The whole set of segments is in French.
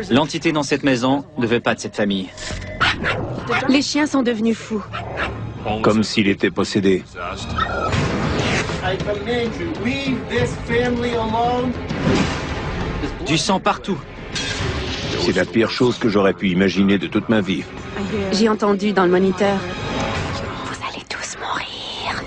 L'entité dans cette maison ne veut pas de cette famille. Les chiens sont devenus fous. Comme s'il était possédé. Du sang partout. C'est la pire chose que j'aurais pu imaginer de toute ma vie. J'ai entendu dans le moniteur. Vous allez tous mourir.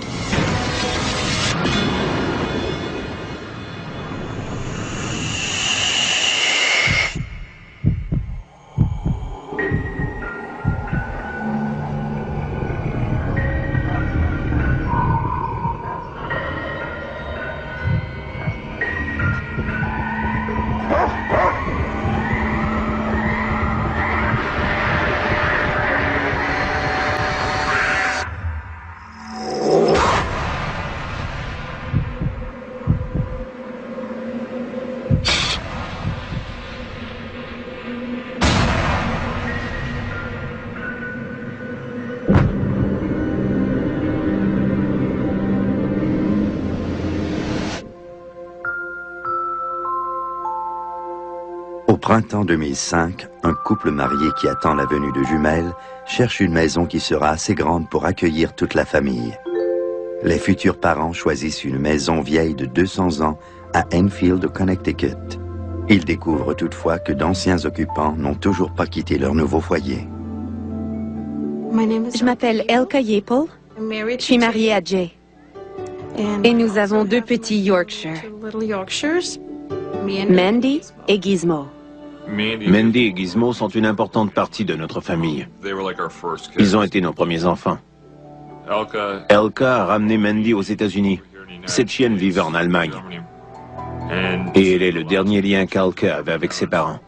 Au printemps 2005, un couple marié qui attend la venue de jumelles cherche une maison qui sera assez grande pour accueillir toute la famille. Les futurs parents choisissent une maison vieille de 200 ans à Enfield, au Connecticut. Ils découvrent toutefois que d'anciens occupants n'ont toujours pas quitté leur nouveau foyer. Je m'appelle Elka Yapel. Je suis mariée à Jay. Et nous avons deux petits Yorkshire, Mandy et Gizmo. Mandy et Gizmo sont une importante partie de notre famille. Ils ont été nos premiers enfants. Elka a ramené Mandy aux États-Unis. Cette chienne vivait en Allemagne. Et elle est le dernier lien qu'Elka avait avec ses parents.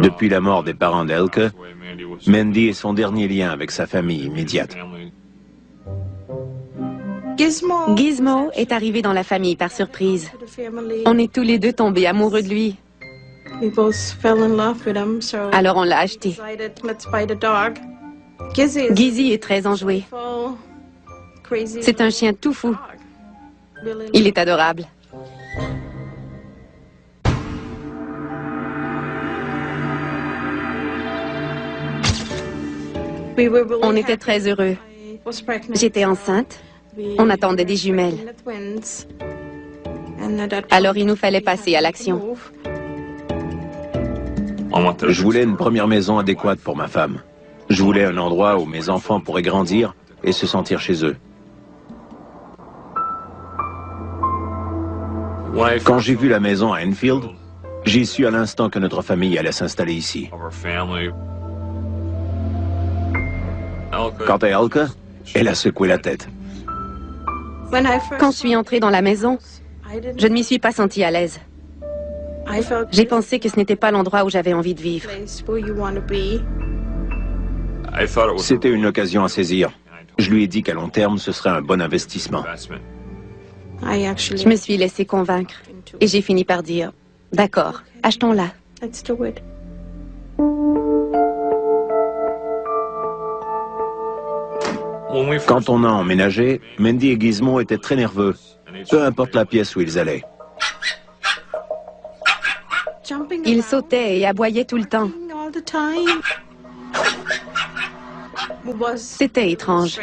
Depuis la mort des parents d'Elka, Mandy est son dernier lien avec sa famille immédiate. Gizmo est arrivé dans la famille par surprise. On est tous les deux tombés amoureux de lui. Alors on l'a acheté. Gizzy est très enjoué. C'est un chien tout fou. Il est adorable. On était très heureux. J'étais enceinte. On attendait des jumelles. Alors il nous fallait passer à l'action. Je voulais une première maison adéquate pour ma femme. Je voulais un endroit où mes enfants pourraient grandir et se sentir chez eux. Quand j'ai vu la maison à Enfield, j'ai su à l'instant que notre famille allait s'installer ici. Quant à Elka, elle a secoué la tête. Quand je suis entrée dans la maison, je ne m'y suis pas sentie à l'aise. J'ai pensé que ce n'était pas l'endroit où j'avais envie de vivre. C'était une occasion à saisir. Je lui ai dit qu'à long terme, ce serait un bon investissement. Je me suis laissée convaincre et j'ai fini par dire « D'accord, achetons-la ». Quand on a emménagé, Mandy et Gizmo étaient très nerveux, peu importe la pièce où ils allaient. Ils sautaient et aboyaient tout le temps. C'était étrange.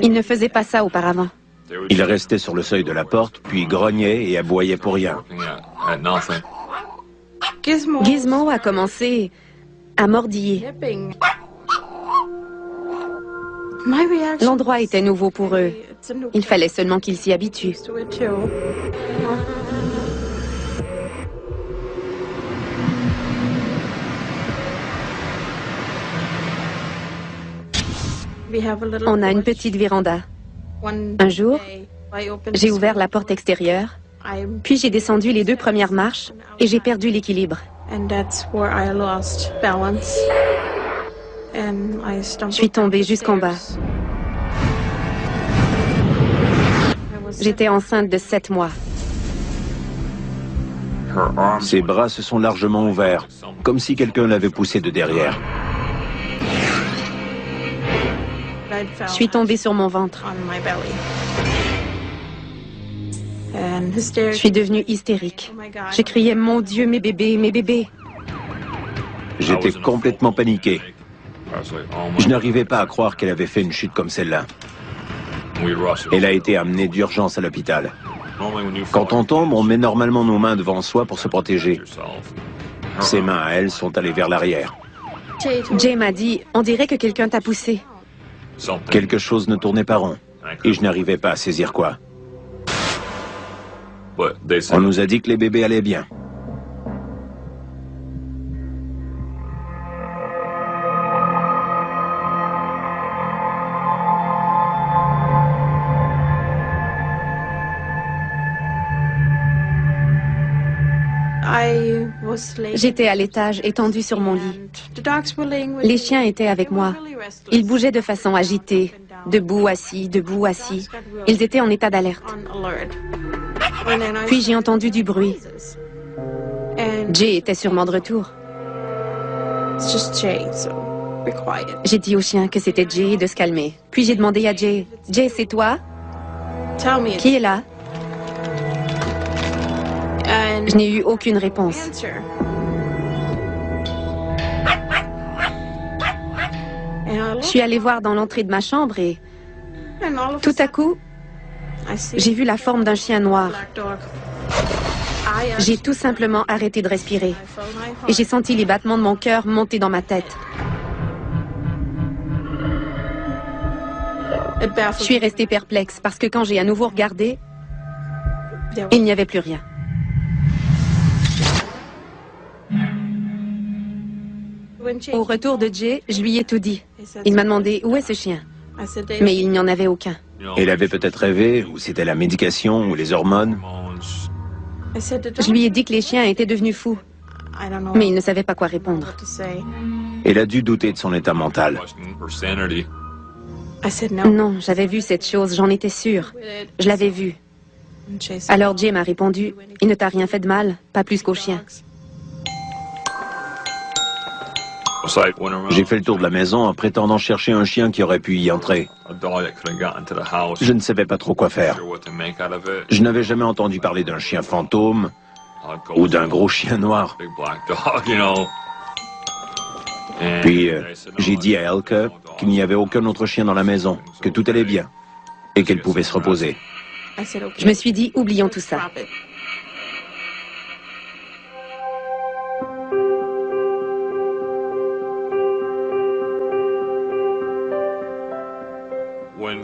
Ils ne faisaient pas ça auparavant. Ils restaient sur le seuil de la porte, puis grognaient et aboyaient pour rien. Gizmo a commencé à mordiller. L'endroit était nouveau pour eux. Il fallait seulement qu'ils s'y habituent. On a une petite véranda. Un jour, j'ai ouvert la porte extérieure, puis j'ai descendu les 2 premières marches et j'ai perdu l'équilibre. Je suis tombée jusqu'en bas. J'étais enceinte de 7 mois. Ses bras se sont largement ouverts, comme si quelqu'un l'avait poussé de derrière. Je suis tombée sur mon ventre. Je suis devenue hystérique. Je criais « Mon Dieu, mes bébés, mes bébés !» J'étais complètement paniqué. Je n'arrivais pas à croire qu'elle avait fait une chute comme celle-là. Elle a été amenée d'urgence à l'hôpital. Quand on tombe, on met normalement nos mains devant soi pour se protéger. Ses mains à elle sont allées vers l'arrière. Jay m'a dit « On dirait que quelqu'un t'a poussé. » Quelque chose ne tournait pas rond, et je n'arrivais pas à saisir quoi. On nous a dit que les bébés allaient bien. J'étais à l'étage, étendue sur mon lit. Les chiens étaient avec moi. Ils bougeaient de façon agitée, debout, assis, debout, assis. Ils étaient en état d'alerte. Puis j'ai entendu du bruit. Jay était sûrement de retour. J'ai dit au chien que c'était Jay de se calmer. Puis j'ai demandé à Jay, « Jay, c'est toi? Qui est là? » Je n'ai eu aucune réponse. Je suis allée voir dans l'entrée de ma chambre et tout à coup, j'ai vu la forme d'un chien noir. J'ai tout simplement arrêté de respirer et j'ai senti les battements de mon cœur monter dans ma tête. Je suis restée perplexe parce que quand j'ai à nouveau regardé, il n'y avait plus rien. Au retour de Jay, je lui ai tout dit. Il m'a demandé où est ce chien, mais il n'y en avait aucun. Elle avait peut-être rêvé, ou c'était la médication, ou les hormones. Je lui ai dit que les chiens étaient devenus fous, mais il ne savait pas quoi répondre. Elle a dû douter de son état mental. Non, j'avais vu cette chose, j'en étais sûre. Je l'avais vue. Alors Jay m'a répondu, il ne t'a rien fait de mal, pas plus qu'au chien. J'ai fait le tour de la maison en prétendant chercher un chien qui aurait pu y entrer. Je ne savais pas trop quoi faire. Je n'avais jamais entendu parler d'un chien fantôme ou d'un gros chien noir. Puis j'ai dit à Elke qu'il n'y avait aucun autre chien dans la maison, que tout allait bien et qu'elle pouvait se reposer. Je me suis dit, oublions tout ça.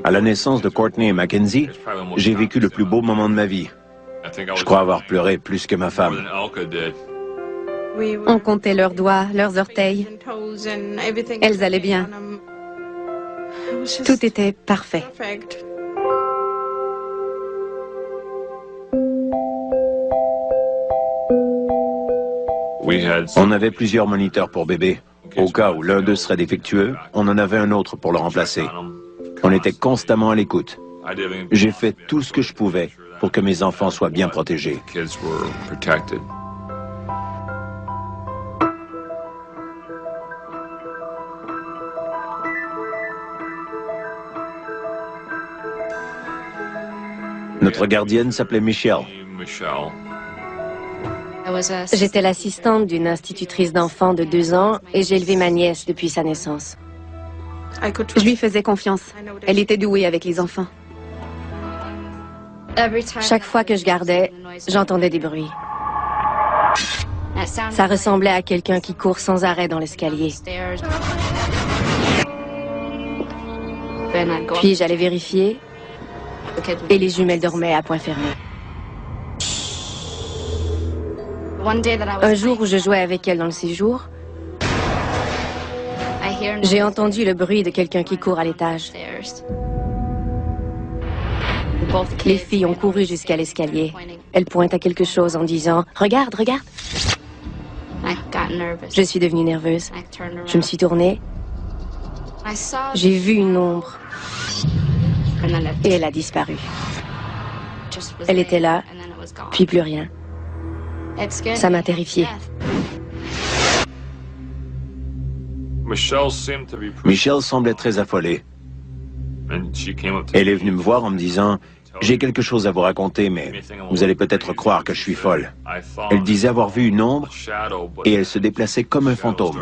À la naissance de Courtney et Mackenzie, j'ai vécu le plus beau moment de ma vie. Je crois avoir pleuré plus que ma femme. On comptait leurs doigts, leurs orteils. Elles allaient bien. Tout était parfait. On avait plusieurs moniteurs pour bébé. Au cas où l'un d'eux serait défectueux, on en avait un autre pour le remplacer. On était constamment à l'écoute. J'ai fait tout ce que je pouvais pour que mes enfants soient bien protégés. Notre gardienne s'appelait Michelle. J'étais l'assistante d'une institutrice d'enfants de 2 ans et j'ai élevé ma nièce depuis sa naissance. Je lui faisais confiance. Elle était douée avec les enfants. Chaque fois que je gardais, j'entendais des bruits. Ça ressemblait à quelqu'un qui court sans arrêt dans l'escalier. Puis j'allais vérifier et les jumelles dormaient à point fermé. Un jour où je jouais avec elle dans le séjour, j'ai entendu le bruit de quelqu'un qui court à l'étage. Les filles ont couru jusqu'à l'escalier. Elles pointent à quelque chose en disant « Regarde, regarde !» Je suis devenue nerveuse. Je me suis tournée. J'ai vu une ombre. Et elle a disparu. Elle était là, puis plus rien. Ça m'a terrifiée. Michelle semblait très affolée. Elle est venue me voir en me disant J'ai quelque chose à vous raconter, mais vous allez peut-être croire que je suis folle. Elle disait avoir vu une ombre et elle se déplaçait comme un fantôme.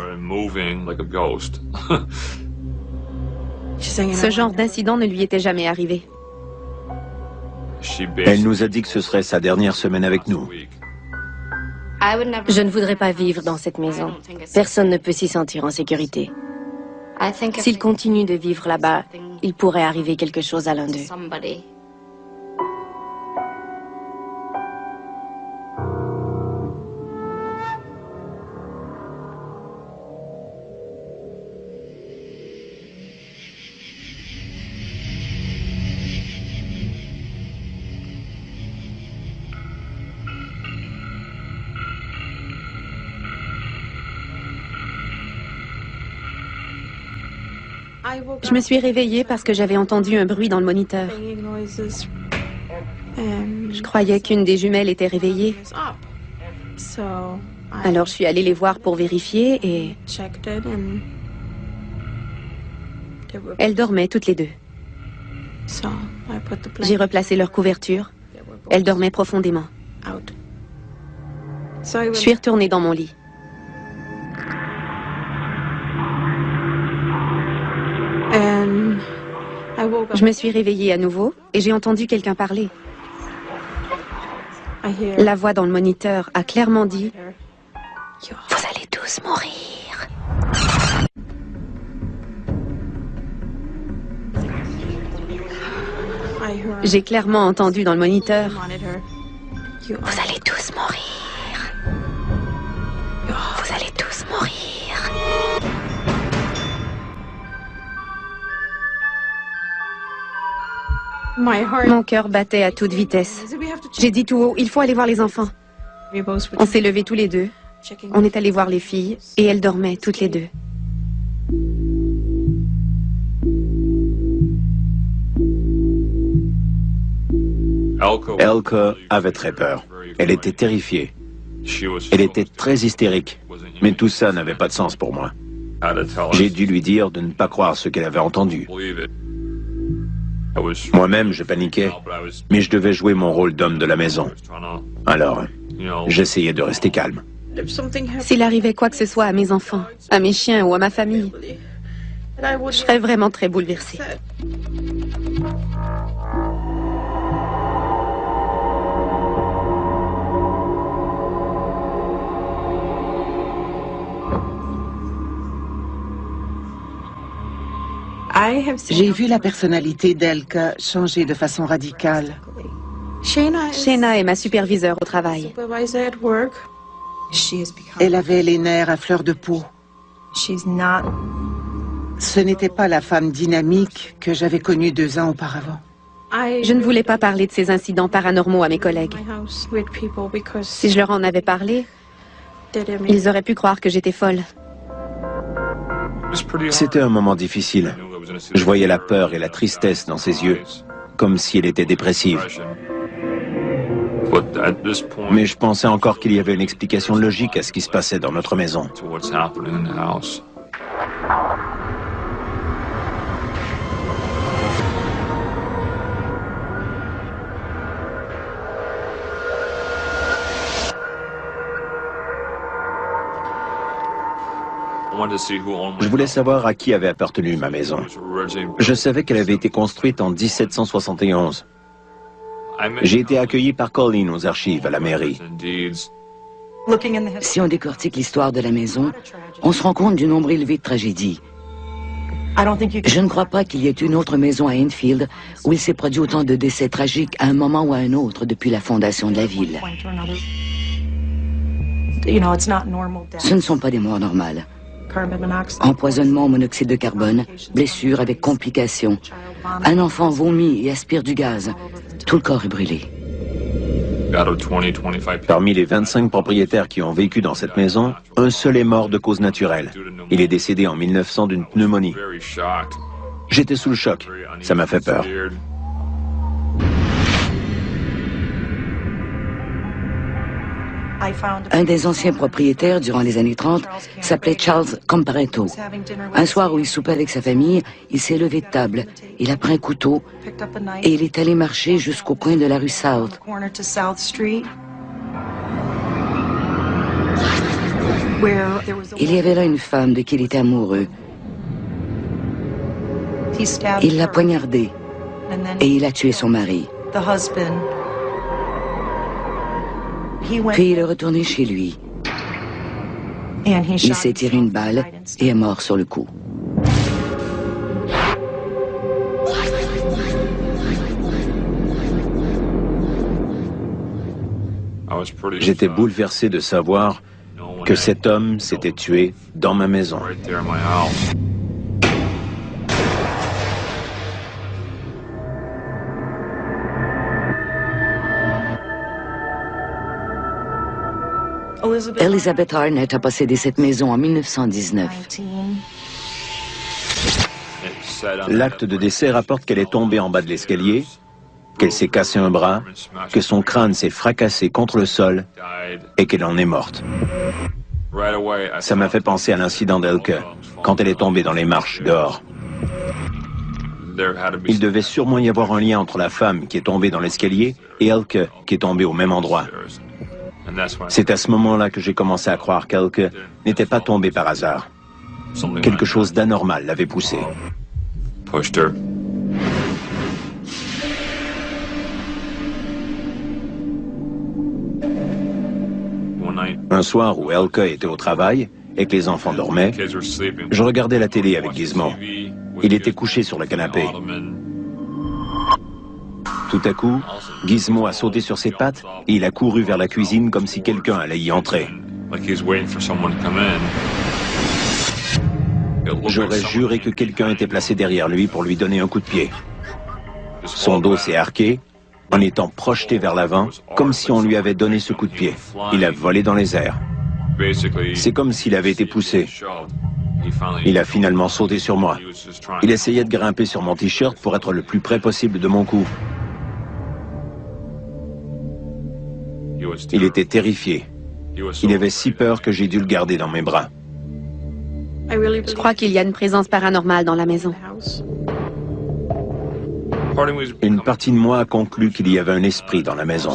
Ce genre d'incident ne lui était jamais arrivé. Elle nous a dit que ce serait sa dernière semaine avec nous. Je ne voudrais pas vivre dans cette maison. Personne ne peut s'y sentir en sécurité. S'il continue de vivre là-bas, il pourrait arriver quelque chose à l'un d'eux. Je me suis réveillée parce que j'avais entendu un bruit dans le moniteur. Je croyais qu'une des jumelles était réveillée. Alors je suis allée les voir pour vérifier et elles dormaient toutes les deux. J'ai replacé leur couverture. Elles dormaient profondément. Je suis retournée dans mon lit. Je me suis réveillée à nouveau et j'ai entendu quelqu'un parler. La voix dans le moniteur a clairement dit « Vous allez tous mourir ». J'ai clairement entendu dans le moniteur « Vous allez tous mourir. Vous allez tous mourir ». Mon cœur battait à toute vitesse. J'ai dit tout haut, il faut aller voir les enfants. On s'est levés tous les deux. On est allé voir les filles et elles dormaient toutes les deux. Elka avait très peur. Elle était terrifiée. Elle était très hystérique. Mais tout ça n'avait pas de sens pour moi. J'ai dû lui dire de ne pas croire ce qu'elle avait entendu. Moi-même, je paniquais, mais je devais jouer mon rôle d'homme de la maison. Alors, j'essayais de rester calme. S'il arrivait quoi que ce soit à mes enfants, à mes chiens ou à ma famille, je serais vraiment très bouleversée. J'ai vu la personnalité d'Elka changer de façon radicale. Shayna est ma superviseure au travail. Elle avait les nerfs à fleur de peau. Ce n'était pas la femme dynamique que j'avais connue 2 ans auparavant. Je ne voulais pas parler de ces incidents paranormaux à mes collègues. Si je leur en avais parlé, ils auraient pu croire que j'étais folle. C'était un moment difficile. Je voyais la peur et la tristesse dans ses yeux, comme si elle était dépressive. Mais je pensais encore qu'il y avait une explication logique à ce qui se passait dans notre maison. Je voulais savoir à qui avait appartenu ma maison. Je savais qu'elle avait été construite en 1771. J'ai été accueilli par Colleen aux archives à la mairie. Si on décortique l'histoire de la maison, on se rend compte du nombre élevé de tragédies. Je ne crois pas qu'il y ait une autre maison à Enfield où il s'est produit autant de décès tragiques à un moment ou à un autre depuis la fondation de la ville. Ce ne sont pas des morts normales. Empoisonnement au monoxyde de carbone, blessures avec complications. Un enfant vomit et aspire du gaz. Tout le corps est brûlé. Parmi les 25 propriétaires qui ont vécu dans cette maison, un seul est mort de cause naturelle. Il est décédé en 1900 d'une pneumonie. J'étais sous le choc. Ça m'a fait peur. Un des anciens propriétaires durant les années 30 s'appelait Charles Comparetto. Un soir où il soupait avec sa famille, il s'est levé de table. Il a pris un couteau et il est allé marcher jusqu'au coin de la rue South. Il y avait là une femme de qui il était amoureux. Il l'a poignardée et il a tué son mari. Puis il est retourné chez lui. Il s'est tiré une balle et est mort sur le coup. J'étais bouleversé de savoir que cet homme s'était tué dans ma maison. Elizabeth Arnett a possédé cette maison en 1919. L'acte de décès rapporte qu'elle est tombée en bas de l'escalier, qu'elle s'est cassé un bras, que son crâne s'est fracassé contre le sol et qu'elle en est morte. Ça m'a fait penser à l'incident d'Elke, quand elle est tombée dans les marches dehors. Il devait sûrement y avoir un lien entre la femme qui est tombée dans l'escalier et Elke qui est tombée au même endroit. C'est à ce moment-là que j'ai commencé à croire qu'Elke n'était pas tombée par hasard. Quelque chose d'anormal l'avait poussée. Un soir où Elke était au travail et que les enfants dormaient, je regardais la télé avec Gizmo. Il était couché sur le canapé. Tout à coup, Gizmo a sauté sur ses pattes et il a couru vers la cuisine comme si quelqu'un allait y entrer. J'aurais juré que quelqu'un était placé derrière lui pour lui donner un coup de pied. Son dos s'est arqué, en étant projeté vers l'avant, comme si on lui avait donné ce coup de pied. Il a volé dans les airs. C'est comme s'il avait été poussé. Il a finalement sauté sur moi. Il essayait de grimper sur mon t-shirt pour être le plus près possible de mon cou. Il était terrifié. Il avait si peur que j'ai dû le garder dans mes bras. Je crois qu'il y a une présence paranormale dans la maison. Une partie de moi a conclu qu'il y avait un esprit dans la maison.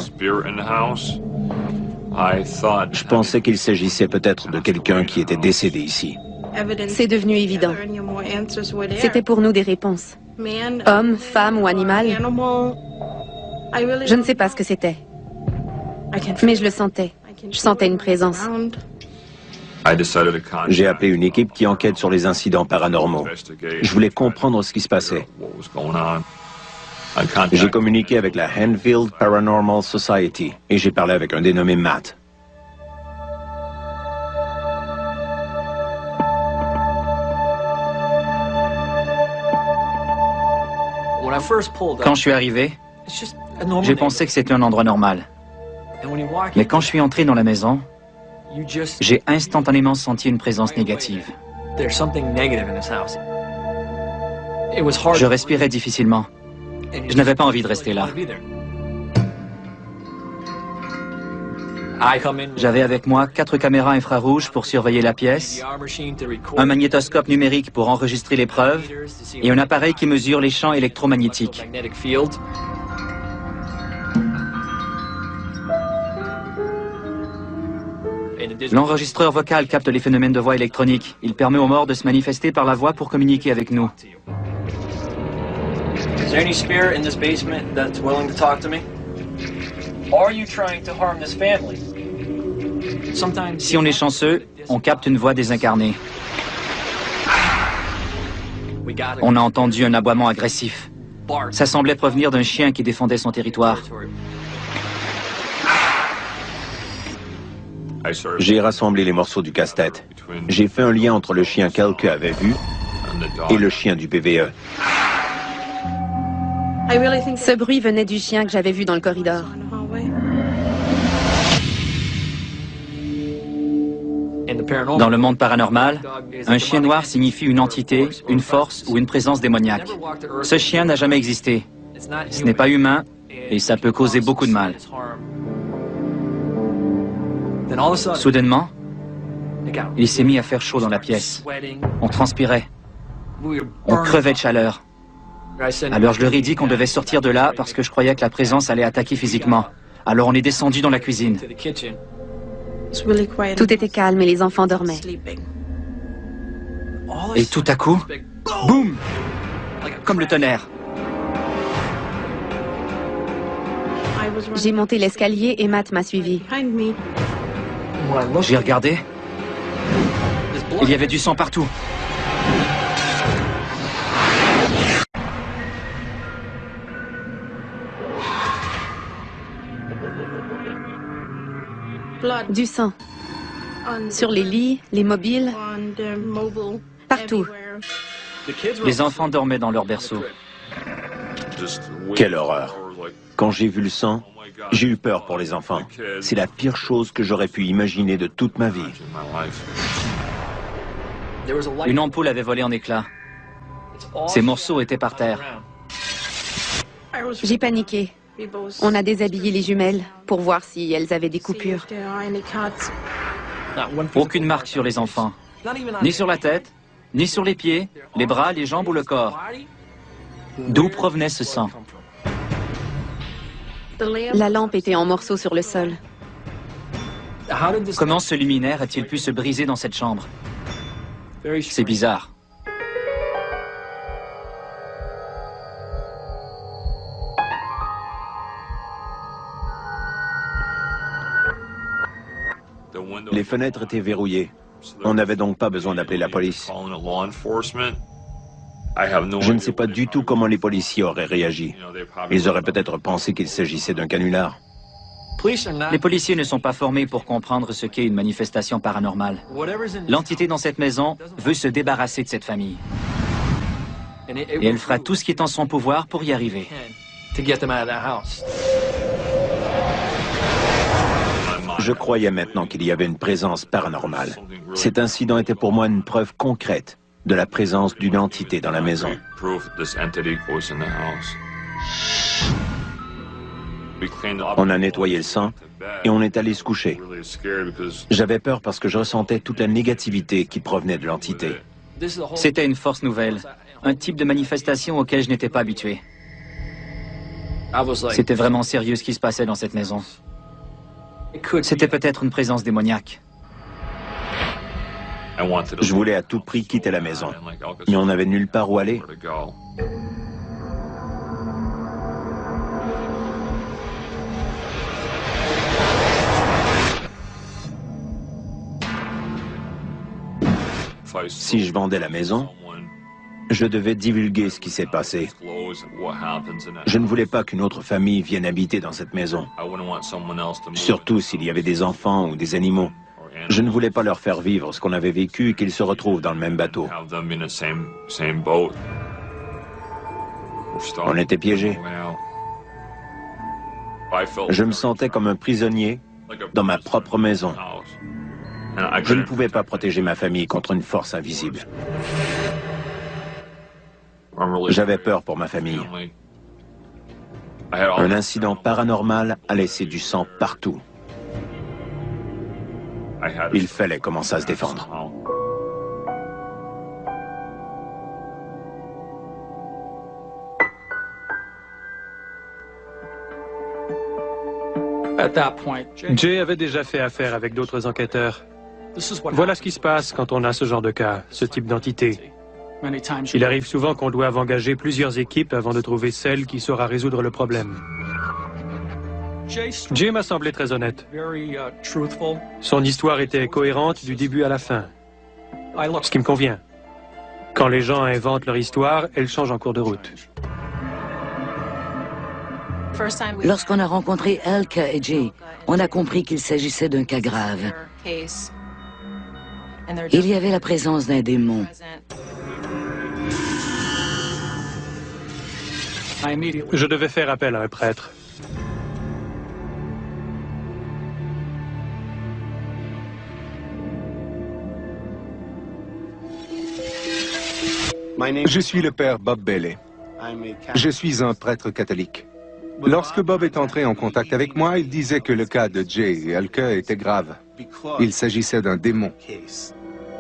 Je pensais qu'il s'agissait peut-être de quelqu'un qui était décédé ici. C'est devenu évident. C'était pour nous des réponses. Homme, femme ou animal. Je ne sais pas ce que c'était. Mais je le sentais. Je sentais une présence. J'ai appelé une équipe qui enquête sur les incidents paranormaux. Je voulais comprendre ce qui se passait. J'ai communiqué avec la Enfield Paranormal Society et j'ai parlé avec un dénommé Matt. Quand je suis arrivé, j'ai pensé que c'était un endroit normal. Mais quand je suis entré dans la maison, j'ai instantanément senti une présence négative. Je respirais difficilement. Je n'avais pas envie de rester là. J'avais avec moi 4 caméras infrarouges pour surveiller la pièce, un magnétoscope numérique pour enregistrer les preuves et un appareil qui mesure les champs électromagnétiques. L'enregistreur vocal capte les phénomènes de voix électronique. Il permet aux morts de se manifester par la voix pour communiquer avec nous. Is there any spirit in this basement that's willing to talk to me? Are you trying to harm this family? Si on est chanceux, on capte une voix désincarnée. On a entendu un aboiement agressif. Ça semblait provenir d'un chien qui défendait son territoire. J'ai rassemblé les morceaux du casse-tête. J'ai fait un lien entre le chien qu'Elke avait vu et le chien du PVE. Ce bruit venait du chien que j'avais vu dans le corridor. Dans le monde paranormal, un chien noir signifie une entité, une force ou une présence démoniaque. Ce chien n'a jamais existé. Ce n'est pas humain et ça peut causer beaucoup de mal. Soudainement, il s'est mis à faire chaud dans la pièce. On transpirait. On crevait de chaleur. Alors je leur ai dit qu'on devait sortir de là parce que je croyais que la présence allait attaquer physiquement. Alors on est descendu dans la cuisine. Tout était calme et les enfants dormaient. Et tout à coup, boum! Comme le tonnerre. J'ai monté l'escalier et Matt m'a suivi. J'ai regardé. Il y avait du sang partout. Du sang. Sur les lits, les mobiles, partout. Les enfants dormaient dans leur berceau. Quelle horreur. Quand j'ai vu le sang, j'ai eu peur pour les enfants. C'est la pire chose que j'aurais pu imaginer de toute ma vie. Une ampoule avait volé en éclats. Ces morceaux étaient par terre. J'ai paniqué. On a déshabillé les jumelles pour voir si elles avaient des coupures. Aucune marque sur les enfants. Ni sur la tête, ni sur les pieds, les bras, les jambes ou le corps. D'où provenait ce sang? La lampe était en morceaux sur le sol. Comment ce luminaire a-t-il pu se briser dans cette chambre? C'est bizarre. Les fenêtres étaient verrouillées. On n'avait donc pas besoin d'appeler la police. Je ne sais pas du tout comment les policiers auraient réagi. Ils auraient peut-être pensé qu'il s'agissait d'un canular. Les policiers ne sont pas formés pour comprendre ce qu'est une manifestation paranormale. L'entité dans cette maison veut se débarrasser de cette famille. Et elle fera tout ce qui est en son pouvoir pour y arriver. Je croyais maintenant qu'il y avait une présence paranormale. Cet incident était pour moi une preuve concrète de la présence d'une entité dans la maison. On a nettoyé le sang et on est allé se coucher. J'avais peur parce que je ressentais toute la négativité qui provenait de l'entité. C'était une force nouvelle, un type de manifestation auquel je n'étais pas habitué. C'était vraiment sérieux ce qui se passait dans cette maison. C'était peut-être une présence démoniaque. Je voulais à tout prix quitter la maison, mais on n'avait nulle part où aller. Si je vendais la maison, je devais divulguer ce qui s'est passé. Je ne voulais pas qu'une autre famille vienne habiter dans cette maison, surtout s'il y avait des enfants ou des animaux. Je ne voulais pas leur faire vivre ce qu'on avait vécu et qu'ils se retrouvent dans le même bateau. On était piégés. Je me sentais comme un prisonnier dans ma propre maison. Je ne pouvais pas protéger ma famille contre une force invisible. J'avais peur pour ma famille. Un incident paranormal a laissé du sang partout. Il fallait commencer à se défendre. Jay avait déjà fait affaire avec d'autres enquêteurs. Voilà ce qui se passe quand on a ce genre de cas, ce type d'entité. Il arrive souvent qu'on doive engager plusieurs équipes avant de trouver celle qui saura résoudre le problème. Jay m'a semblé très honnête. Son histoire était cohérente du début à la fin. Ce qui me convient. Quand les gens inventent leur histoire, elle change en cours de route. Lorsqu'on a rencontré Elka et Jay, on a compris qu'il s'agissait d'un cas grave. Il y avait la présence d'un démon. Je devais faire appel à un prêtre. Je suis le père Bob Bailey. Je suis un prêtre catholique. Lorsque Bob est entré en contact avec moi, il disait que le cas de Jay et Elke était grave. Il s'agissait d'un démon.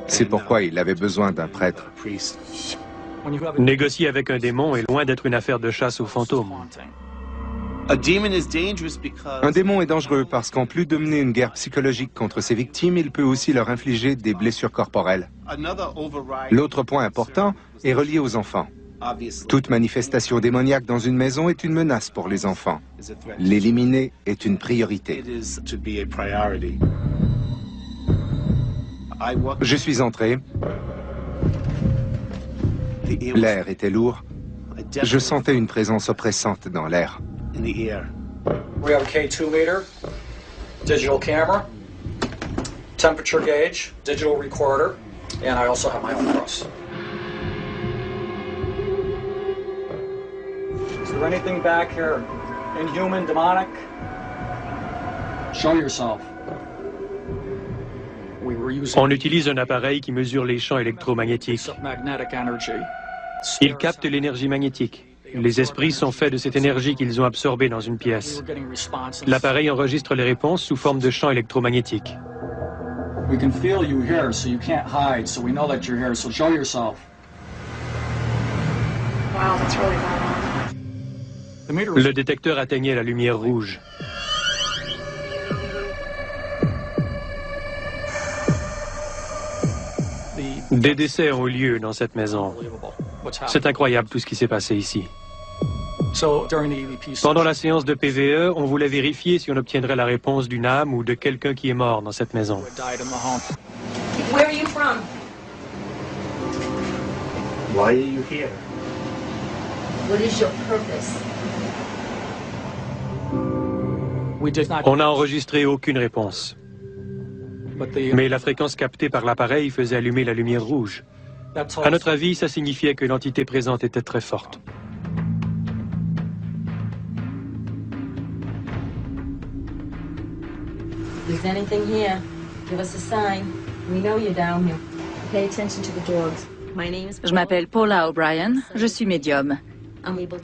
C'est pourquoi il avait besoin d'un prêtre. Négocier avec un démon est loin d'être une affaire de chasse aux fantômes. Un démon est dangereux parce qu'en plus de mener une guerre psychologique contre ses victimes, il peut aussi leur infliger des blessures corporelles. L'autre point important est relié aux enfants. Toute manifestation démoniaque dans une maison est une menace pour les enfants. L'éliminer est une priorité. Je suis entré. L'air était lourd. Je sentais une présence oppressante dans l'air. We have a K2 meter, digital camera, temperature gauge, digital recorder, and I also have my own press. Is there anything back here? Inhuman, demonic? Show yourself. On utilise un appareil qui mesure les champs électromagnétiques. Il capte l'énergie magnétique. Les esprits sont faits de cette énergie qu'ils ont absorbée dans une pièce. L'appareil enregistre les réponses sous forme de champs électromagnétiques. Le détecteur atteignait la lumière rouge. Des décès ont eu lieu dans cette maison. C'est incroyable tout ce qui s'est passé ici. Pendant la séance de PVE, on voulait vérifier si on obtiendrait la réponse d'une âme ou de quelqu'un qui est mort dans cette maison. Where are you from? Why are you here? What is your purpose? On n'a enregistré aucune réponse. Mais la fréquence captée par l'appareil faisait allumer la lumière rouge. À notre avis, ça signifiait que l'entité présente était très forte. If there's anything here, give us a sign. We know you're down here. Pay attention to the dogs. Je m'appelle Paula O'Brien, je suis médium.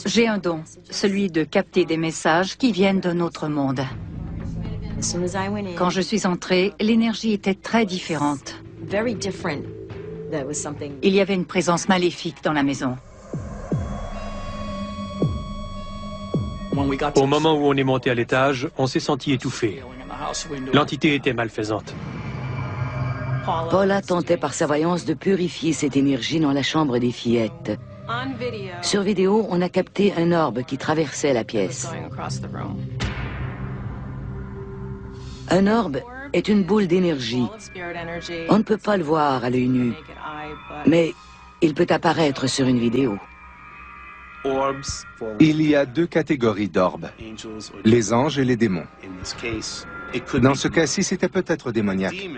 J'ai un don, celui de capter des messages qui viennent d'un autre monde. Quand je suis entrée, l'énergie était très différente. Il y avait une présence maléfique dans la maison. Au moment où on est monté à l'étage, on s'est senti étouffé. L'entité était malfaisante. Paula tentait par sa voyance de purifier cette énergie dans la chambre des fillettes. Sur vidéo, on a capté un orbe qui traversait la pièce. Un orbe est une boule d'énergie. On ne peut pas le voir à l'œil nu, mais il peut apparaître sur une vidéo. Il y a deux catégories d'orbes, les anges et les démons. Dans ce cas-ci, c'était peut-être démoniaque.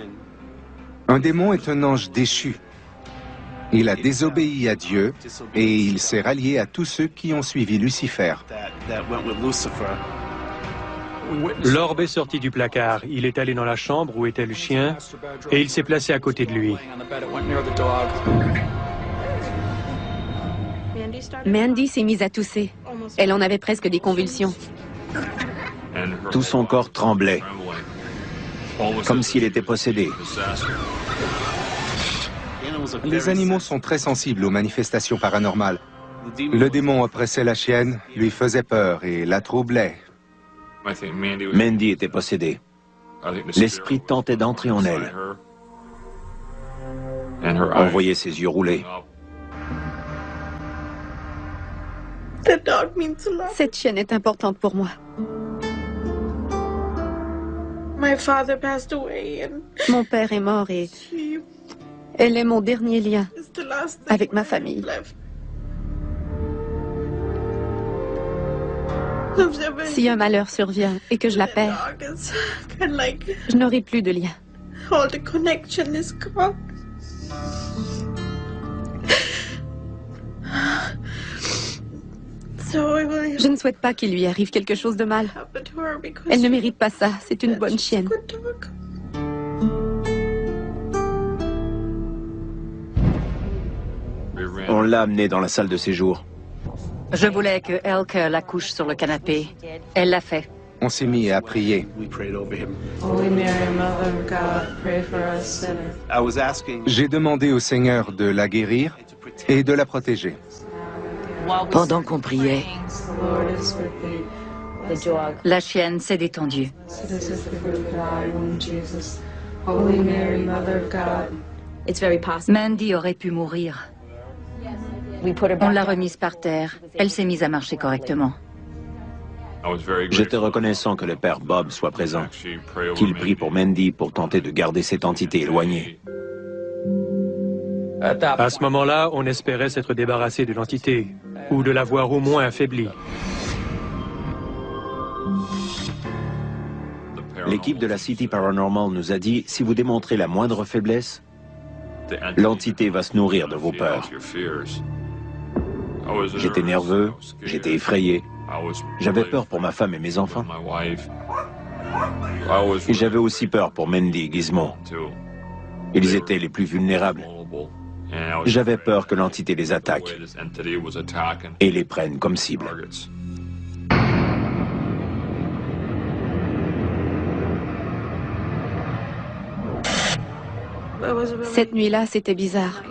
Un démon est un ange déchu. Il a désobéi à Dieu et il s'est rallié à tous ceux qui ont suivi Lucifer. L'orbe est sorti du placard. Il est allé dans la chambre où était le chien et il s'est placé à côté de lui. Mandy s'est mise à tousser. Elle en avait presque des convulsions. Tout son corps tremblait, comme s'il était possédé. Les animaux sont très sensibles aux manifestations paranormales. Le démon oppressait la chienne, lui faisait peur et la troublait. Mandy était possédée. L'esprit tentait d'entrer en elle. On voyait ses yeux rouler. Cette chienne est importante pour moi. Mon père est mort et elle est mon dernier lien avec ma famille. Si un malheur survient et que je la perds, je n'aurai plus de lien. Je ne souhaite pas qu'il lui arrive quelque chose de mal. Elle ne mérite pas ça, c'est une bonne chienne. On l'a amenée dans la salle de séjour. Je voulais que Elke la couche sur le canapé. Elle l'a fait. On s'est mis à prier. J'ai demandé au Seigneur de la guérir et de la protéger. Pendant qu'on priait, La chienne s'est détendue. Mandy aurait pu mourir. On l'a remise par terre. Elle s'est mise à marcher correctement. J'étais reconnaissant que le père Bob soit présent, qu'il prie pour Mandy pour tenter de garder cette entité éloignée. À ce moment-là, on espérait s'être débarrassé de l'entité, ou de l'avoir au moins affaiblie. L'équipe de la City Paranormal nous a dit, si vous démontrez la moindre faiblesse, l'entité va se nourrir de vos peurs. J'étais nerveux, j'étais effrayé. J'avais peur pour ma femme et mes enfants. Et j'avais aussi peur pour Mandy et Gizmo. Ils étaient les plus vulnérables. J'avais peur que l'entité les attaque et les prenne comme cible. Cette nuit-là, c'était bizarre.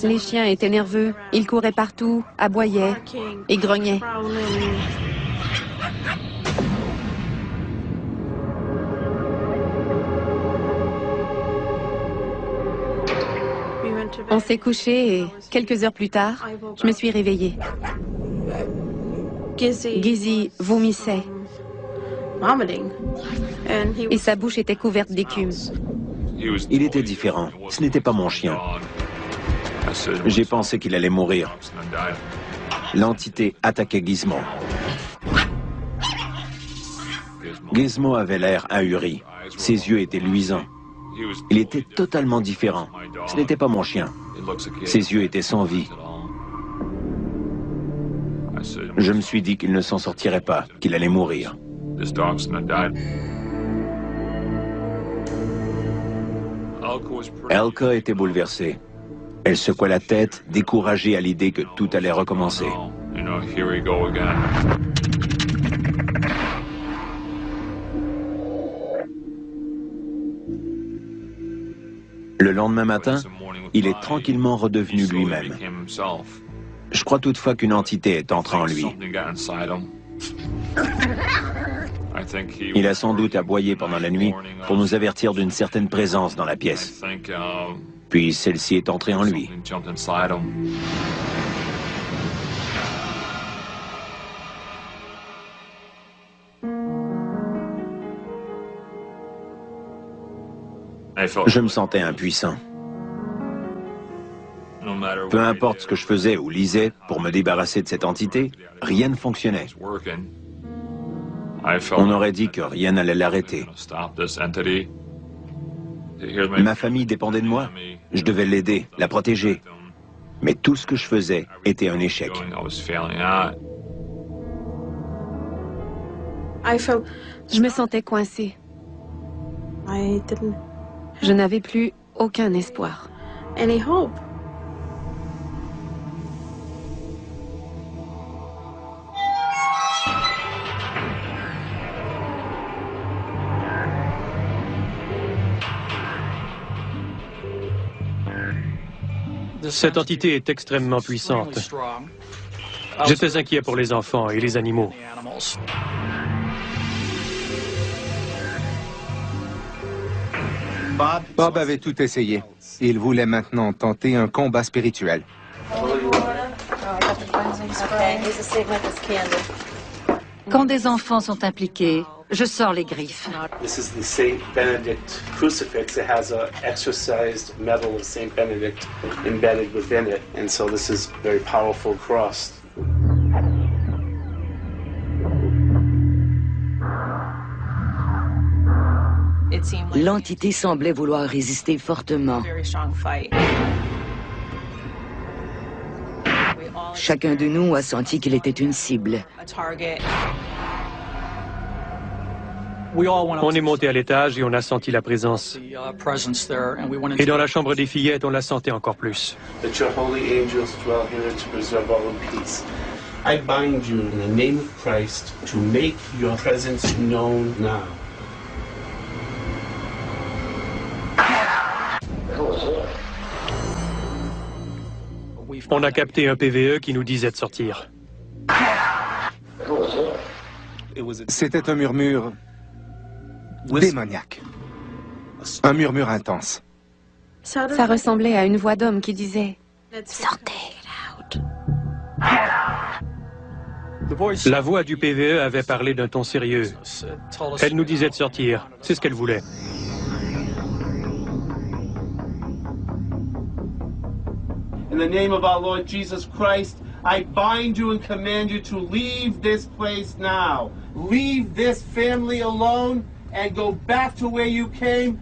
Les chiens étaient nerveux, ils couraient partout, aboyaient et grognaient. On s'est couché et quelques heures plus tard, je me suis réveillée. Gizzy vomissait et sa bouche était couverte d'écume. Il était différent. Ce n'était pas mon chien. J'ai pensé qu'il allait mourir. L'entité attaquait Gizmo. Gizmo avait l'air ahuri. Ses yeux étaient luisants. Il était totalement différent. Ce n'était pas mon chien. Ses yeux étaient sans vie. Je me suis dit qu'il ne s'en sortirait pas, qu'il allait mourir. Elka était bouleversée. Elle secouait la tête, découragée à l'idée que tout allait recommencer. Le lendemain matin, il est tranquillement redevenu lui-même. Je crois toutefois qu'une entité est entrée en lui. Il a sans doute aboyé pendant la nuit pour nous avertir d'une certaine présence dans la pièce. Puis celle-ci est entrée en lui. Je me sentais impuissant. Peu importe ce que je faisais ou lisais pour me débarrasser de cette entité, rien ne fonctionnait. On aurait dit que rien n'allait l'arrêter. Ma famille dépendait de moi. Je devais l'aider, la protéger. Mais tout ce que je faisais était un échec. Je me sentais coincée. Je n'avais plus aucun espoir. Cette entité est extrêmement puissante. J'étais inquiet pour les enfants et les animaux. Bob avait tout essayé. Il voulait maintenant tenter un combat spirituel. Quand des enfants sont impliqués, je sors les griffes. This is the Saint Benedict crucifix. It has a exorcised medal of Saint Benedict embedded within it, and so this is a very powerful cross. L'entité semblait vouloir résister fortement. Chacun de nous a senti qu'il était une cible. On est monté à l'étage et on a senti la présence. Et dans la chambre des fillettes, on la sentait encore plus. I bind you in the name of Christ to make your presence known now. On a capté un PVE qui nous disait de sortir. C'était un murmure démoniaque. Un murmure intense. Ça ressemblait à une voix d'homme qui disait « Sortez ». La voix du PVE avait parlé d'un ton sérieux. Elle nous disait de sortir. C'est ce qu'elle voulait. In the name of our Lord Jesus Christ, I bind you and command you to leave this place now. Leave this family alone and go back to where you came.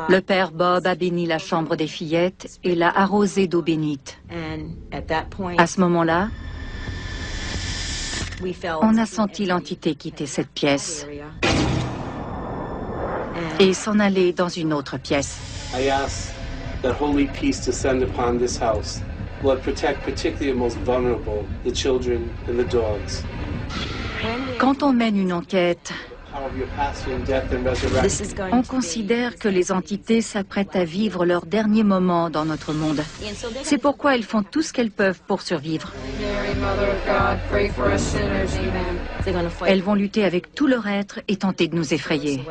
Le père Bob a béni la chambre des fillettes et l'a arrosée d'eau bénite. À ce moment-là, on a senti l'entité quitter cette pièce et s'en aller dans une autre pièce. I ask that holy peace descend upon this house. Lord, protect particularly the most vulnerable, the children and the dogs. Quand on mène une enquête, on considère que les entités s'apprêtent à vivre leurs derniers moments dans notre monde. C'est pourquoi elles font tout ce qu'elles peuvent pour survivre. Elles vont lutter avec tout leur être et tenter de nous effrayer.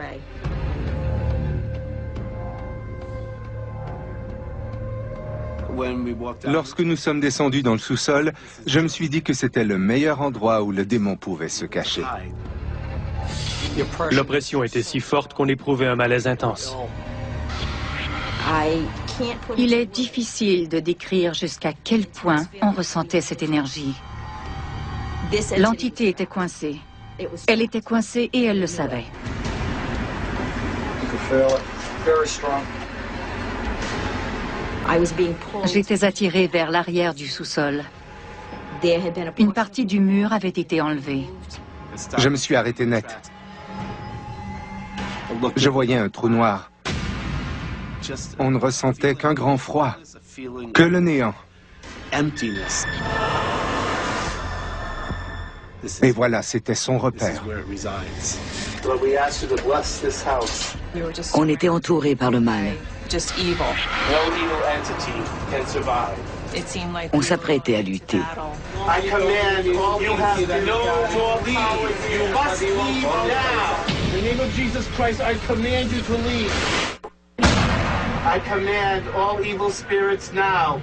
Lorsque nous sommes descendus dans le sous-sol, je me suis dit que c'était le meilleur endroit où le démon pouvait se cacher. L'oppression était si forte qu'on éprouvait un malaise intense. Il est difficile de décrire jusqu'à quel point on ressentait cette énergie. L'entité était coincée. Elle était coincée et elle le savait. J'étais attirée vers l'arrière du sous-sol. Une partie du mur avait été enlevée. Je me suis arrêté net. Je voyais un trou noir. On ne ressentait qu'un grand froid, que le néant. Et voilà, c'était son repère. On était entourés par le mal. On s'apprêtait à lutter. I command you have no more power. You must leave now. In the name of Jesus Christ, I command you to leave. I command all evil spirits now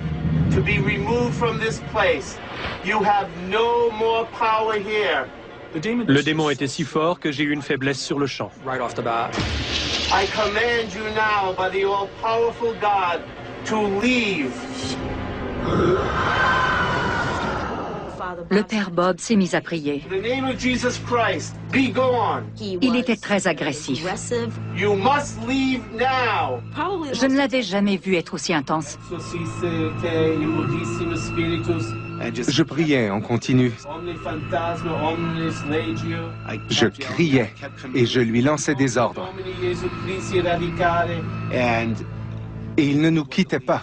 to be removed from this place. You have no more power here. Le démon était si fort que j'ai eu une faiblesse sur le champ. I command you now by the all-powerful God to leave. Le père Bob s'est mis à prier. In the name of Jesus Christ, be gone. Il était très agressif. You must leave now. Je ne l'avais jamais vu être aussi intense. Je priais en continu. Je criais et je lui lançais des ordres. Et il ne nous quittait pas.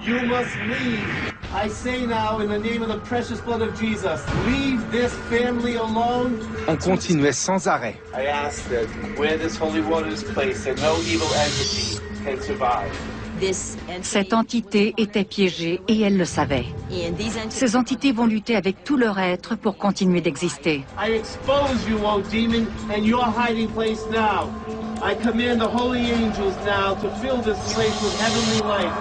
You must leave. I say now, in the name of the precious blood of Jesus, leave this family alone. On continuait sans arrêt. I ask that where this holy water is placed, that no evil entity can survive. Cette entité était piégée et elle le savait. Ces entités vont lutter avec tout leur être pour continuer d'exister. I expose you, O demon, and your hiding place now. I command the holy angels now to fill this place with heavenly light.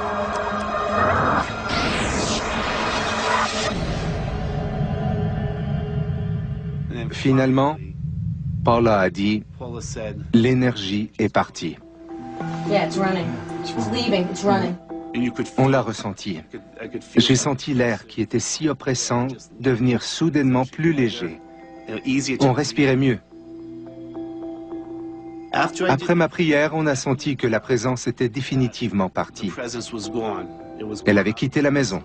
Finalement, Paula a dit, l'énergie est partie. On l'a ressenti. J'ai senti l'air qui était si oppressant devenir soudainement plus léger. On respirait mieux. Après ma prière, on a senti que la présence était définitivement partie. Elle avait quitté la maison.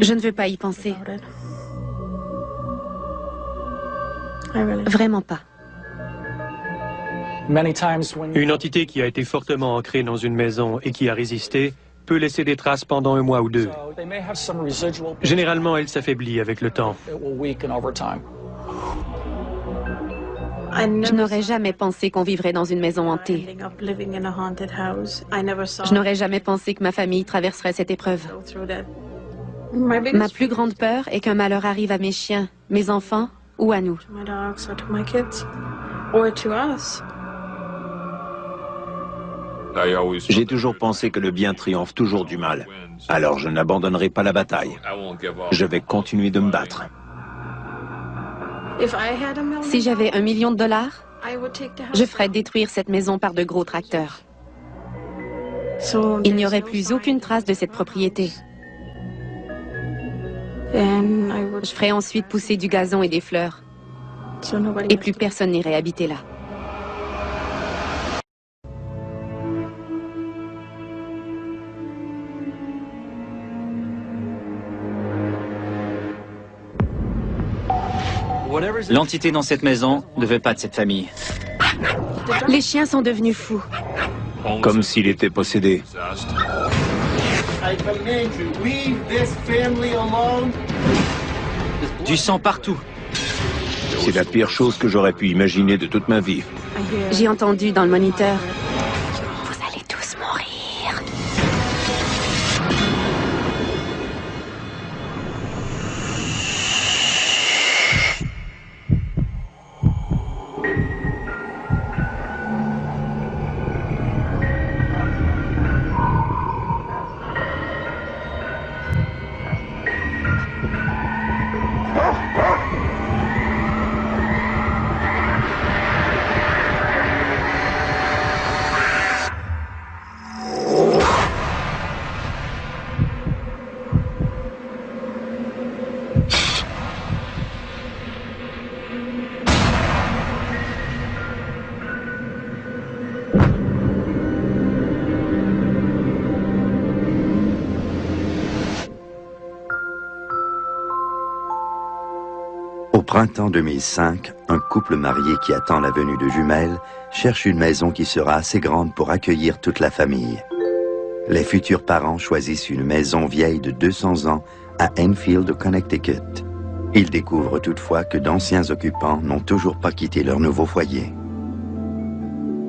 Je ne veux pas y penser. Vraiment pas. Une entité qui a été fortement ancrée dans une maison et qui a résisté peut laisser des traces pendant un mois ou deux. Généralement, elle s'affaiblit avec le temps. Je n'aurais jamais pensé qu'on vivrait dans une maison hantée. Je n'aurais jamais pensé que ma famille traverserait cette épreuve. Ma plus grande peur est qu'un malheur arrive à mes chiens, mes enfants ou à nous. J'ai toujours pensé que le bien triomphe toujours du mal. Alors je n'abandonnerai pas la bataille. Je vais continuer de me battre. Si j'avais $1 million, je ferais détruire cette maison par de gros tracteurs. Il n'y aurait plus aucune trace de cette propriété. Je ferais ensuite pousser du gazon et des fleurs. Et plus personne n'irait habiter là. L'entité dans cette maison ne veut pas de cette famille. Les chiens sont devenus fous. Comme s'il était possédé. Du sang partout. C'est la pire chose que j'aurais pu imaginer de toute ma vie. J'ai entendu dans le moniteur. Vous allez tous mourir. Au printemps 2005, un couple marié qui attend la venue de jumelles cherche une maison qui sera assez grande pour accueillir toute la famille. Les futurs parents choisissent une maison vieille de 200 ans à Enfield, au Connecticut. Ils découvrent toutefois que d'anciens occupants n'ont toujours pas quitté leur nouveau foyer.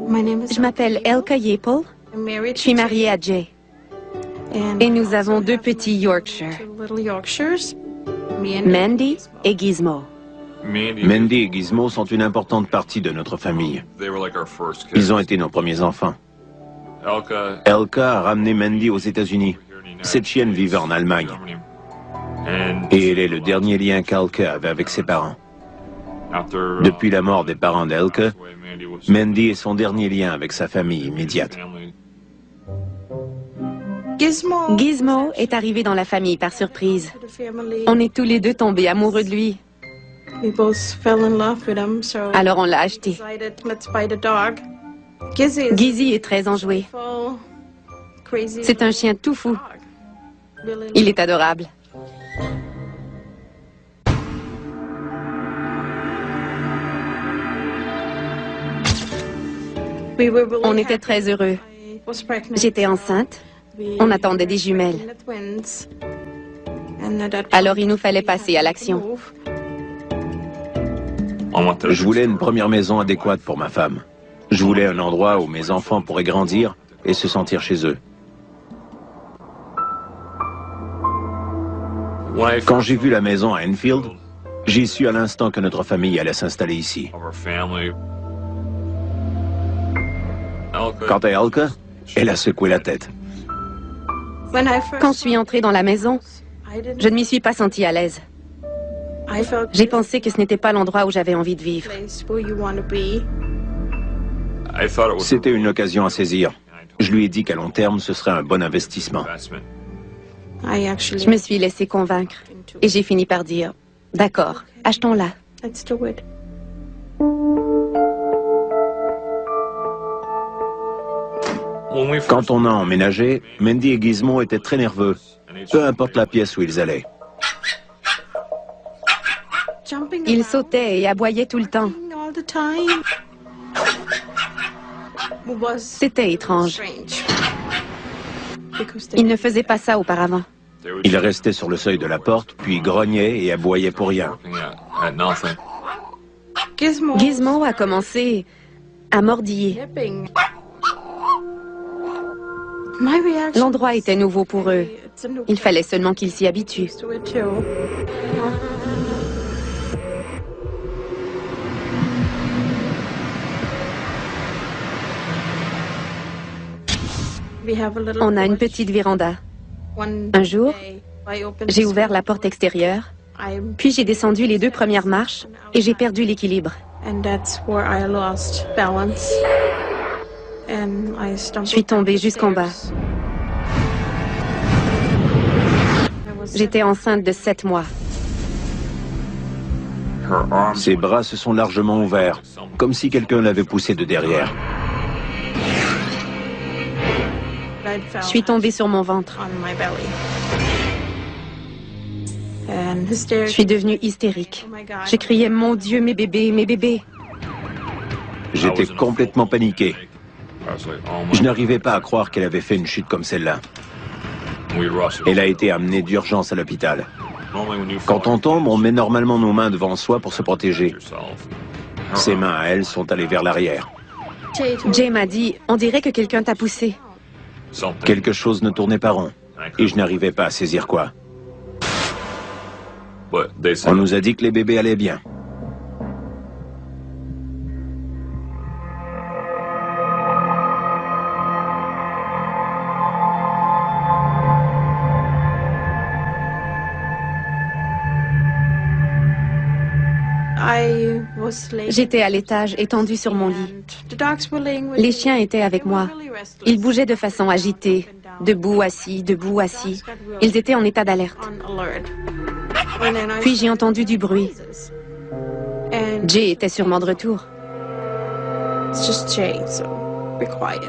Je m'appelle Elka Yapel. Je suis mariée à Jay. Et nous avons 2 petits Yorkshire. Mandy et Gizmo. Mandy et Gizmo sont une importante partie de notre famille. Ils ont été nos premiers enfants. Elka a ramené Mandy aux États-Unis. Cette chienne vivait en Allemagne. Et elle est le dernier lien qu'Elka avait avec ses parents. Depuis la mort des parents d'Elka, Mandy est son dernier lien avec sa famille immédiate. Gizmo est arrivé dans la famille par surprise. On est tous les 2 tombés amoureux de lui. Alors on l'a acheté. Gizzy est très enjoué. C'est un chien tout fou. Il est adorable. On était très heureux. J'étais enceinte. On attendait des jumelles. Alors il nous fallait passer à l'action. Je voulais une première maison adéquate pour ma femme. Je voulais un endroit où mes enfants pourraient grandir et se sentir chez eux. Quand j'ai vu la maison à Enfield, j'ai su à l'instant que notre famille allait s'installer ici. Quant à Elka, elle a secoué la tête. Quand je suis entrée dans la maison, je ne m'y suis pas sentie à l'aise. J'ai pensé que ce n'était pas l'endroit où j'avais envie de vivre. C'était une occasion à saisir. Je lui ai dit qu'à long terme, ce serait un bon investissement. Je me suis laissée convaincre et j'ai fini par dire « D'accord, achetons-la ». Quand on a emménagé, Mandy et Gizmo étaient très nerveux. peu importe la pièce où ils allaient. Il sautait et aboyait tout le temps. C'était étrange. Il ne faisait pas ça auparavant. Il restait sur le seuil de la porte, puis grognait et aboyait pour rien. Gizmo a commencé à mordiller. L'endroit était nouveau pour eux. Il fallait seulement qu'ils s'y habituent. On a une petite véranda. Un jour, j'ai ouvert la porte extérieure, puis j'ai descendu les 2 premières marches et j'ai perdu l'équilibre. Je suis tombée jusqu'en bas. J'étais enceinte de 7 mois. Ses bras se sont largement ouverts, comme si quelqu'un l'avait poussé de derrière. Je suis tombée sur mon ventre. Je suis devenue hystérique. Je criais « Mon Dieu, mes bébés, mes bébés !» J'étais complètement paniqué. Je n'arrivais pas à croire qu'elle avait fait une chute comme celle-là. Elle a été amenée d'urgence à l'hôpital. Quand on tombe, on met normalement nos mains devant soi pour se protéger. Ses mains à elle sont allées vers l'arrière. Jay m'a dit « On dirait que quelqu'un t'a poussé. » Quelque chose ne tournait pas rond, et je n'arrivais pas à saisir quoi. On nous a dit que les bébés allaient bien. J'étais à l'étage, étendue sur mon lit. Les chiens étaient avec moi. Ils bougeaient de façon agitée, debout, assis, debout, assis. Ils étaient en état d'alerte. Puis j'ai entendu du bruit. Jay était sûrement de retour.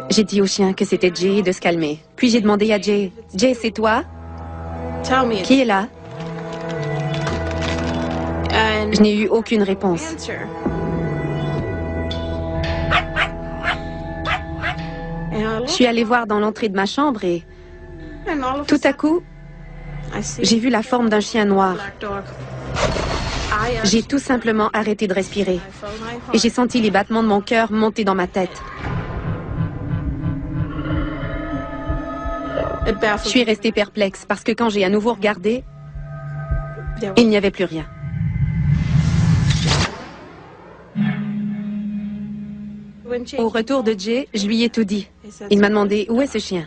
J'ai dit au chien que c'était Jay de se calmer. Puis j'ai demandé à Jay, « Jay, c'est toi? Qui est là? » Je n'ai eu aucune réponse. Je suis allée voir dans l'entrée de ma chambre et tout à coup, j'ai vu la forme d'un chien noir. J'ai tout simplement arrêté de respirer et j'ai senti les battements de mon cœur monter dans ma tête. Je suis restée perplexe parce que quand j'ai à nouveau regardé, il n'y avait plus rien. Au retour de Jay, je lui ai tout dit. Il m'a demandé où est ce chien,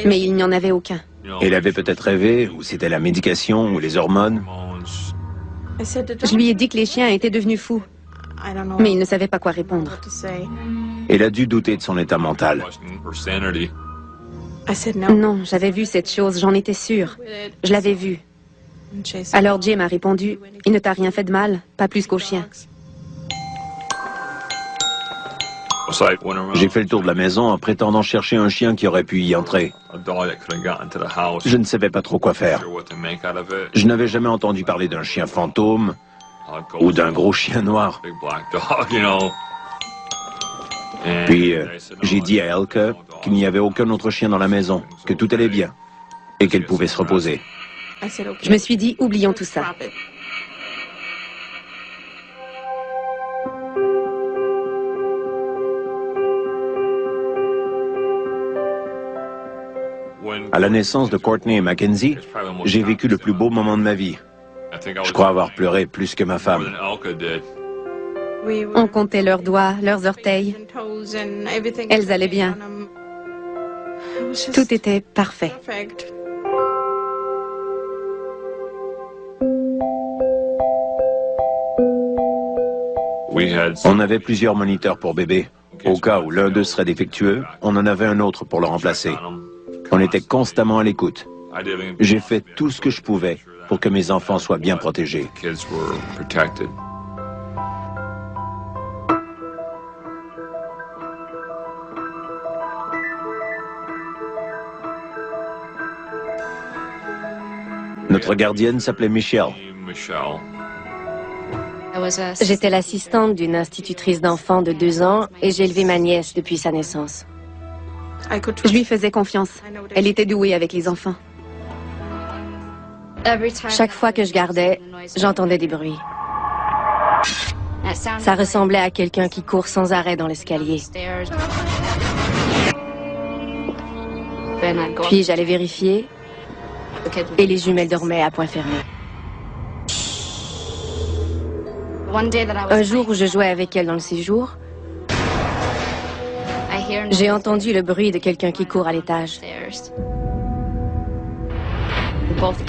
mais il n'y en avait aucun. Elle avait peut-être rêvé, ou c'était la médication, ou les hormones. Je lui ai dit que les chiens étaient devenus fous, mais il ne savait pas quoi répondre. Elle a dû douter de son état mental. Non, j'avais vu cette chose, j'en étais sûre. Je l'avais vue. Alors Jay m'a répondu, il ne t'a rien fait de mal, pas plus qu'au chien. J'ai fait le tour de la maison en prétendant chercher un chien qui aurait pu y entrer. Je ne savais pas trop quoi faire. Je n'avais jamais entendu parler d'un chien fantôme ou d'un gros chien noir. Puis j'ai dit à Elke qu'il n'y avait aucun autre chien dans la maison, que tout allait bien et qu'elle pouvait se reposer. Je me suis dit, oublions tout ça. À la naissance de Courtney et Mackenzie, j'ai vécu le plus beau moment de ma vie. Je crois avoir pleuré plus que ma femme. On comptait leurs doigts, leurs orteils. Elles allaient bien. Tout était parfait. On avait plusieurs moniteurs pour bébé. Au cas où l'un d'eux serait défectueux, on en avait un autre pour le remplacer. On était constamment à l'écoute. J'ai fait tout ce que je pouvais pour que mes enfants soient bien protégés. Notre gardienne s'appelait Michelle. J'étais l'assistante d'une institutrice d'enfants de 2 ans et j'ai élevé ma nièce depuis sa naissance. Je lui faisais confiance. Elle était douée avec les enfants. Chaque fois que je gardais, j'entendais des bruits. Ça ressemblait à quelqu'un qui court sans arrêt dans l'escalier. Puis j'allais vérifier et les jumelles dormaient à point fermé. Un jour où je jouais avec elle dans le séjour, j'ai entendu le bruit de quelqu'un qui court à l'étage.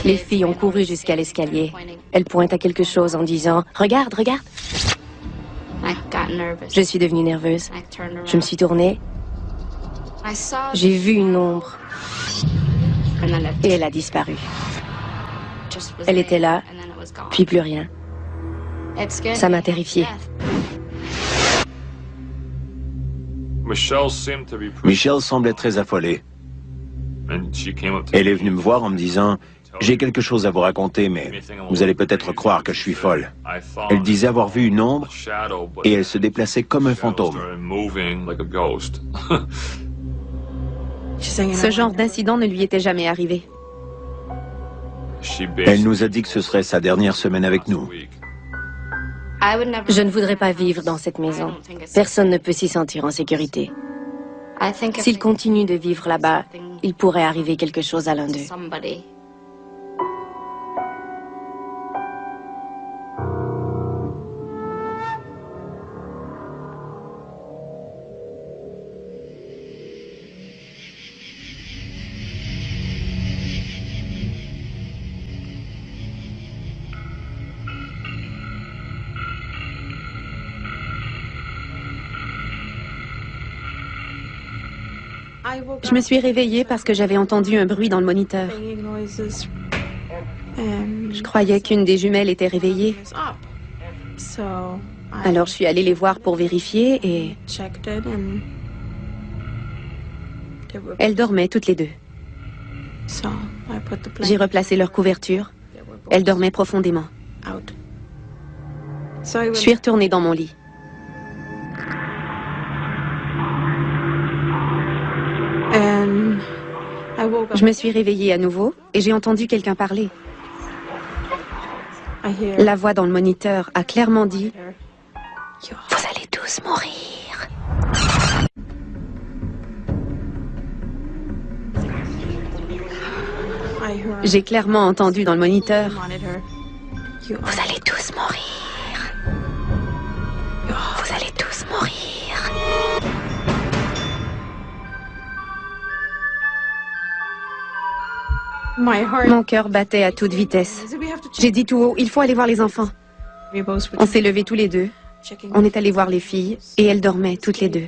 Les filles ont couru jusqu'à l'escalier. Elles pointent à quelque chose en disant « Regarde, regarde !» Je suis devenue nerveuse. Je me suis tournée. J'ai vu une ombre. Et elle a disparu. Elle était là, puis plus rien. Ça m'a terrifiée. Michelle semblait très affolée. Elle est venue me voir en me disant « J'ai quelque chose à vous raconter, mais vous allez peut-être croire que je suis folle. » Elle disait avoir vu une ombre et elle se déplaçait comme un fantôme. Ce genre d'incident ne lui était jamais arrivé. Elle nous a dit que ce serait sa dernière semaine avec nous. Je ne voudrais pas vivre dans cette maison. Personne ne peut s'y sentir en sécurité. S'il continue de vivre là-bas, il pourrait arriver quelque chose à l'un d'eux. Je me suis réveillée parce que j'avais entendu un bruit dans le moniteur. Je croyais qu'une des jumelles était réveillée. Alors je suis allée les voir pour vérifier et elles dormaient toutes les deux. J'ai replacé leur couverture. Elles dormaient profondément. Je suis retournée dans mon lit. Je me suis réveillée à nouveau et j'ai entendu quelqu'un parler. La voix dans le moniteur a clairement dit « Vous allez tous mourir ». J'ai clairement entendu dans le moniteur « Vous allez tous mourir. Vous allez tous mourir ». Mon cœur battait à toute vitesse. J'ai dit tout haut, il faut aller voir les enfants. On s'est levés tous les deux. On est allé voir les filles et elles dormaient toutes les deux.